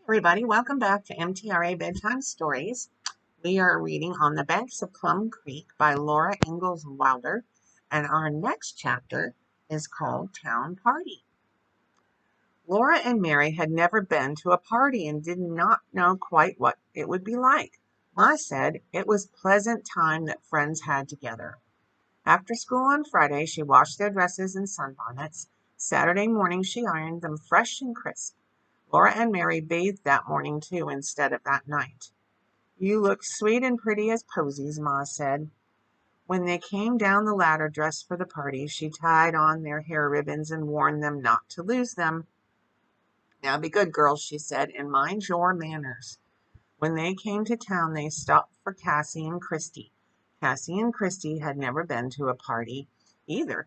Everybody, welcome back to MTRA Bedtime Stories. We are reading On the Banks of Plum Creek by Laura Ingalls Wilder, and our next chapter is called Town Party. Laura and Mary had never been to a party and did not know quite what it would be like. Ma said it was pleasant time that friends had together. After school on Friday, she washed their dresses and sunbonnets. Saturday morning, she ironed them fresh and crisp. Laura and Mary bathed that morning, too, instead of that night. You look sweet and pretty as posies, Ma said. When they came down the ladder dressed for the party, she tied on their hair ribbons and warned them not to lose them. Now be good girls, she said, and mind your manners. When they came to town, they stopped for Cassie and Christy. Cassie and Christy had never been to a party either.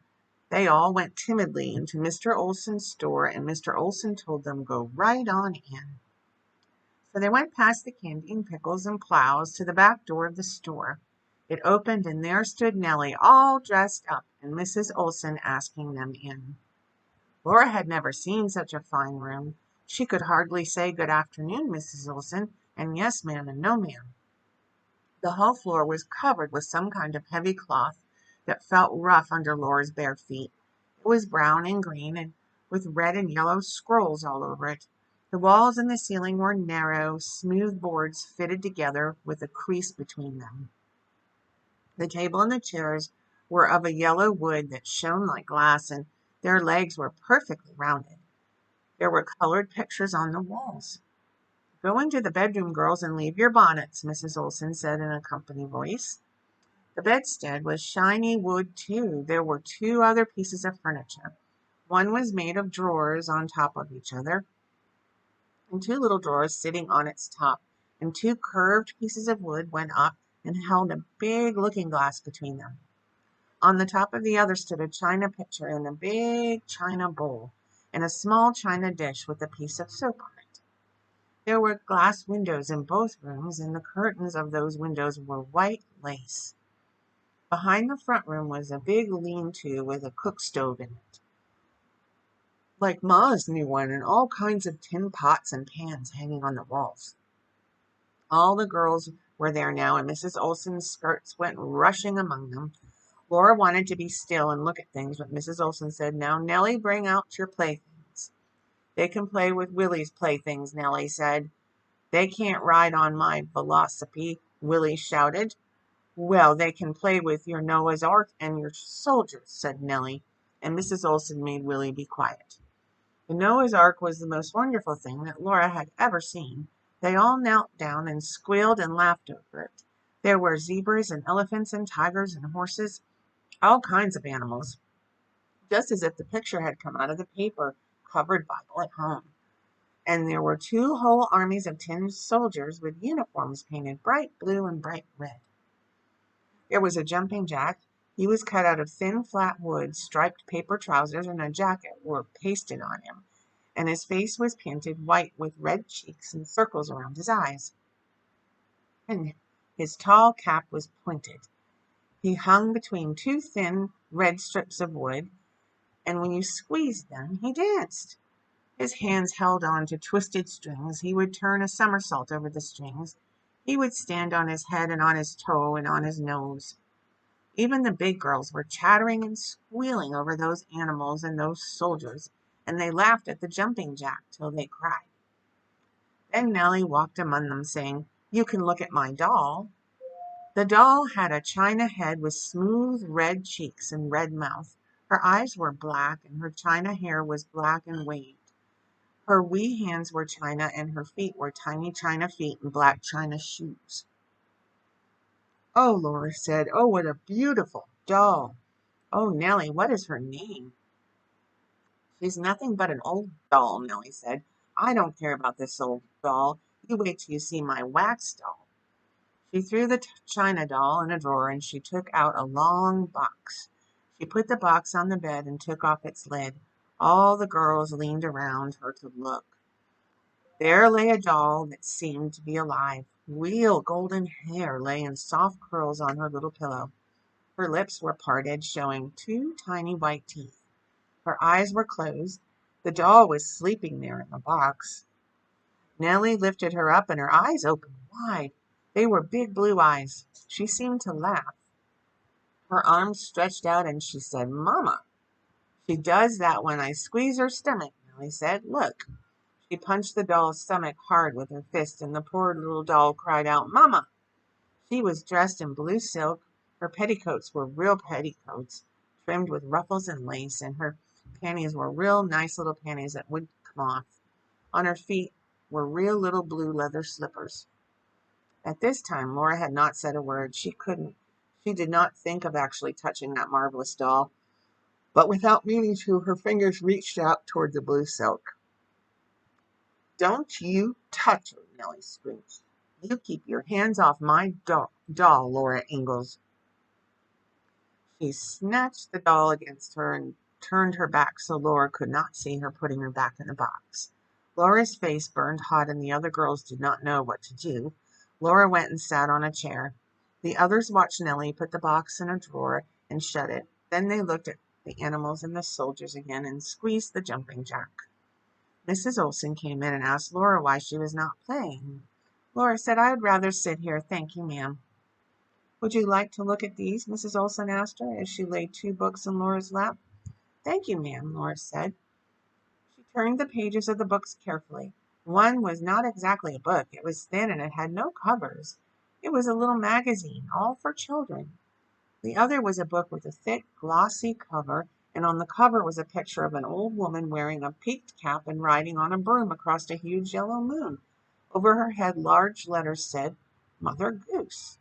They all went timidly into Mr. Olson's store, and Mr. Olson told them go right on in. So they went past the candy and pickles and plows to the back door of the store. It opened, and there stood Nellie, all dressed up, and Mrs. Olson asking them in. Laura had never seen such a fine room. She could hardly say good afternoon, Mrs. Olson, and yes, ma'am, and no, ma'am. The hall floor was covered with some kind of heavy cloth that felt rough under Laura's bare feet. It was brown and green, and with red and yellow scrolls all over it. The walls and the ceiling were narrow, smooth boards fitted together with a crease between them. The table and the chairs were of a yellow wood that shone like glass, and their legs were perfectly rounded. There were colored pictures on the walls. Go into the bedroom, girls, and leave your bonnets, Mrs. Olson said in a company voice. The bedstead was shiny wood, too. There were two other pieces of furniture. One was made of drawers on top of each other, and two little drawers sitting on its top, and two curved pieces of wood went up and held a big looking-glass between them. On the top of the other stood a china pitcher and a big china bowl, and a small china dish with a piece of soap on it. There were glass windows in both rooms, and the curtains of those windows were white lace. Behind the front room was a big lean-to with a cook stove in it, like Ma's new one, and all kinds of tin pots and pans hanging on the walls. All the girls were there now, and Mrs. Olson's skirts went rushing among them. Laura wanted to be still and look at things, but Mrs. Olson said, "Now, Nellie, bring out your playthings." "They can play with Willie's playthings," Nellie said. "They can't ride on my velocipede," Willie shouted. "Well, they can play with your Noah's Ark and your soldiers," said Nellie, and Mrs. Olson made Willie be quiet. The Noah's Ark was the most wonderful thing that Laura had ever seen. They all knelt down and squealed and laughed over it. There were zebras and elephants and tigers and horses, all kinds of animals, just as if the picture had come out of the paper-covered Bible at home. And there were two whole armies of tin soldiers with uniforms painted bright blue and bright red. There was a jumping jack. He was cut out of thin, flat wood. Striped paper trousers and a jacket were pasted on him, and his face was painted white with red cheeks and circles around his eyes. And his tall cap was pointed. He hung between two thin, red strips of wood, and when you squeezed them, he danced. His hands held on to twisted strings. He would turn a somersault over the strings. He would stand on his head and on his toe and on his nose. Even the big girls were chattering and squealing over those animals and those soldiers, and they laughed at the jumping jack till they cried. Then Nellie walked among them, saying, "You can look at my doll." The doll had a china head with smooth red cheeks and red mouth. Her eyes were black, and her china hair was black and waved. Her wee hands were china, and her feet were tiny china feet in black china shoes. "Oh," Laura said, "oh, what a beautiful doll." "Oh, Nellie, what is her name?" "She's nothing but an old doll," Nellie said. "I don't care about this old doll. You wait till you see my wax doll." She threw the china doll in a drawer, and she took out a long box. She put the box on the bed and took off its lid. All the girls leaned around her to look. There lay a doll that seemed to be alive. Real golden hair lay in soft curls on her little pillow. Her lips were parted, showing two tiny white teeth. Her eyes were closed. The doll was sleeping there in the box. Nellie lifted her up and her eyes opened wide. They were big blue eyes. She seemed to laugh. Her arms stretched out and she said, "Mama." "She does that when I squeeze her stomach," Nellie said. "Look." She punched the doll's stomach hard with her fist and the poor little doll cried out, "Mama." She was dressed in blue silk. Her petticoats were real petticoats, trimmed with ruffles and lace, and her panties were real nice little panties that would come off. On her feet were real little blue leather slippers. At this time, Laura had not said a word. She did not think of actually touching that marvelous doll, but without meaning to, her fingers reached out toward the blue silk. "Don't you touch her," Nellie screeched. "You keep your hands off my doll, Laura Ingalls." She snatched the doll against her and turned her back so Laura could not see her putting her back in the box. Laura's face burned hot and the other girls did not know what to do. Laura went and sat on a chair. The others watched Nellie put the box in a drawer and shut it. Then they looked at the animals and the soldiers again and squeezed the jumping jack. Mrs. Olson came in and asked Laura why she was not playing. Laura said, "I would rather sit here, thank you, ma'am." "Would you like to look at these?" Mrs. Olson asked her as she laid 2 books in Laura's lap. "Thank you, ma'am," Laura said. She turned the pages of the books carefully. One was not exactly a book. It was thin and it had no covers. It was a little magazine, all for children. The other was a book with a thick, glossy cover, and on the cover was a picture of an old woman wearing a peaked cap and riding on a broom across a huge yellow moon. Over her head, large letters said, "Mother Goose."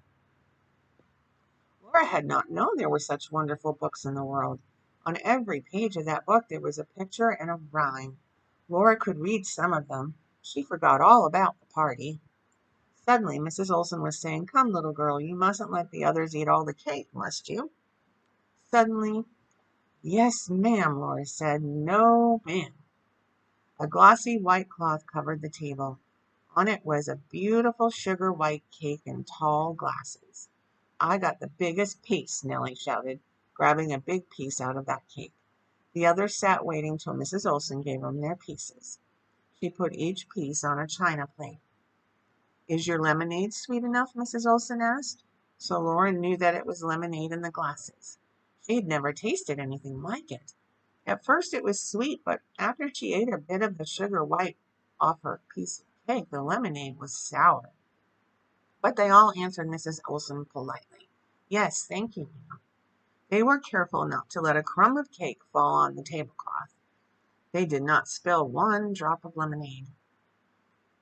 Laura had not known there were such wonderful books in the world. On every page of that book there was a picture and a rhyme. Laura could read some of them. She forgot all about the party. Suddenly Mrs. Olson was saying, "Come, little girl, you mustn't let the others eat all the cake, must you?" Suddenly, "Yes, ma'am," Laura said. "No, ma'am." A glossy white cloth covered the table. On it was a beautiful sugar white cake in tall glasses. "I got the biggest piece," Nellie shouted, grabbing a big piece out of that cake. The others sat waiting till Mrs. Olson gave them their pieces. She put each piece on a china plate. "Is your lemonade sweet enough?" Mrs. Olson asked. So Laura knew that it was lemonade in the glasses. She had never tasted anything like it. At first it was sweet, but after she ate a bit of the sugar white off her piece of cake, the lemonade was sour. But they all answered Mrs. Olson politely. "Yes, thank you, ma'am." They were careful not to let a crumb of cake fall on the tablecloth. They did not spill one drop of lemonade.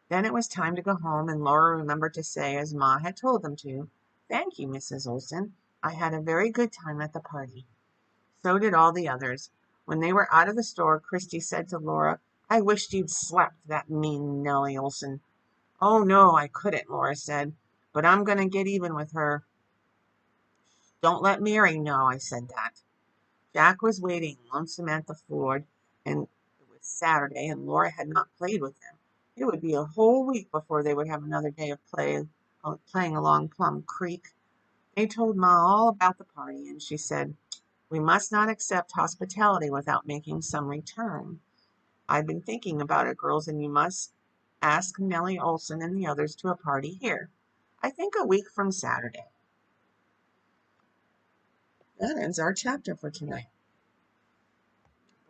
Then it was time to go home, and Laura remembered to say, as Ma had told them to, "Thank you, Mrs. Olson. I had a very good time at the party." So did all the others. When they were out of the store, Christy said to Laura, "I wished you'd slapped that mean Nellie Olson." "Oh, no, I couldn't," Laura said, "but I'm going to get even with her." "Don't let Mary know I said that." Jack was waiting lonesome at the ford, and it was Saturday, and Laura had not played with him. It would be a whole week before they would have another day of playing along Plum Creek. They told Ma all about the party, and she said, "We must not accept hospitality without making some return. I've been thinking about it, girls, and you must ask Nellie Olson and the others to a party here. I think a week from Saturday." That ends our chapter for tonight.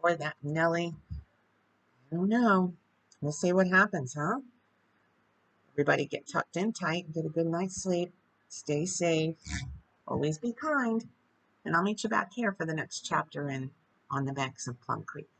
Boy, that Nellie, I don't know. We'll see what happens, huh? Everybody get tucked in tight, get a good night's sleep, stay safe, always be kind, and I'll meet you back here for the next chapter in On the Banks of Plum Creek.